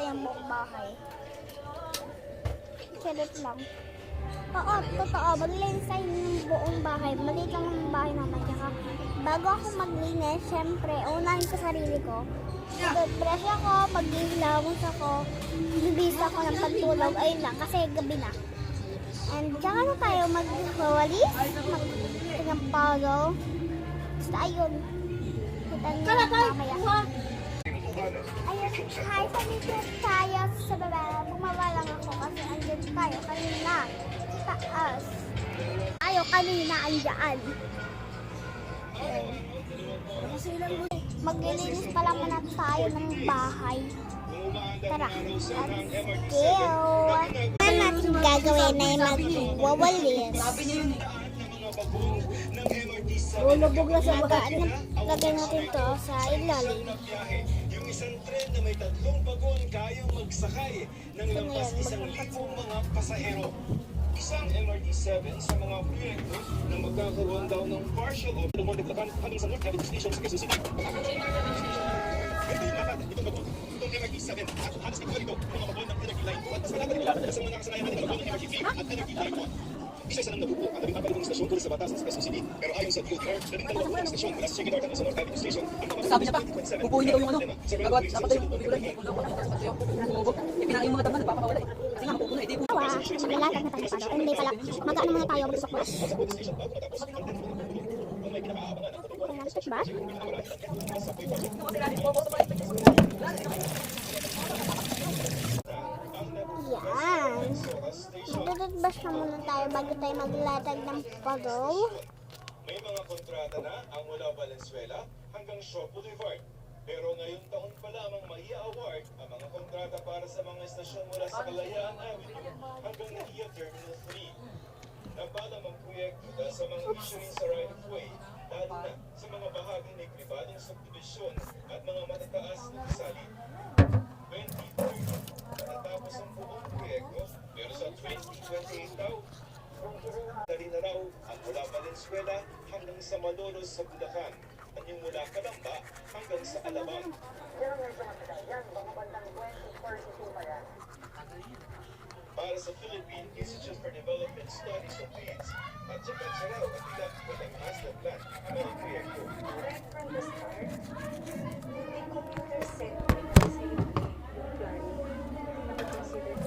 yung buong bahay. Charot lang. Oo, totoo. Maglinis tayo ng buong bahay. Maliit lang ang bahay naman. Tsaka, bago ako maglinis, syempre, unahin ko sarili ko. Brush ako, maghihilamos ako, bibis ako ng pagtulog. Ayun lang, kasi gabi na. And tsaka na tayo magwawalis, mag-puzzle. Basta ayun. Kita niyo mamaya. Ayun, hi, sa dito tayo sa baba. Bumaba lang ako kasi andyan tayo kanina. Taas. Tayo kanina andyan. Maglilinis pala muna tayo ng bahay. Tara, let's go! Ano natin gagawin na yung magwawalis? Lubog na sa bagaan. Lagay natin to sa ilalim. Yung isang tren na may 3 bagon kayang magsakay ng lampas 1,000 mga pasahero. Isang MRT-7 sa mga proyekto na magkakaroon daw ng partial o lumodeglakan hanggang sa North Avenue Station sa Quezon City. Ito yung lahat, itong bagon. Itong MRT-7 at halos ito mga bagon ng Energy Line 2 at sa laban nila sa mga nakasanayan natin ng bagon ng MRT-3 at Energy Line 1. Isa sa nang nabubuo ang 12 istasyon mula sa batas sa Quezon City. Pero ayon sa DOTR, 12 istasyon mula sa Chequedor at sa North Avenue Station. Sabi niya pa, bubuhin niya daw yung ano, gagawat, napatay yung tubig ulan, ipinain yung mga dama, nagpapakawala eh. Kasi nga, mapupuno eh, di po. Malatag na tayo sa palo. Hindi pala, magaan muna tayo magsuklas. Ba? Yan. Magdududbas na muna tayo bago tayo maglatag ng puzzle. May mga kontrata na ang mula Valenzuela hanggang Shaw Boulevard. Pero ngayong taon pa lamang mai-award ang mga kontrata para sa mga estasyon mula sa Kalayaan Avenue hanggang NAIA Terminal 3. Nabalang ang proyekto dahil sa mga issuing sa right-of-way, lalo na sa mga bahaging may pribadong subdivision at mga matataas na gusali. 2030, natatapos ang buong proyekto, pero sa 2028 daw, dali na raw ang mula Valenzuela hanggang sa Malolos sa Bulacan at yung mula Calamba hanggang sa Alabang. Para sa Philippine Institute for Development Studies of PIDS at Japan sa raw at ilang walang master plan ang mga proyekto. Right from the start, may computer set kasi yung planning na considered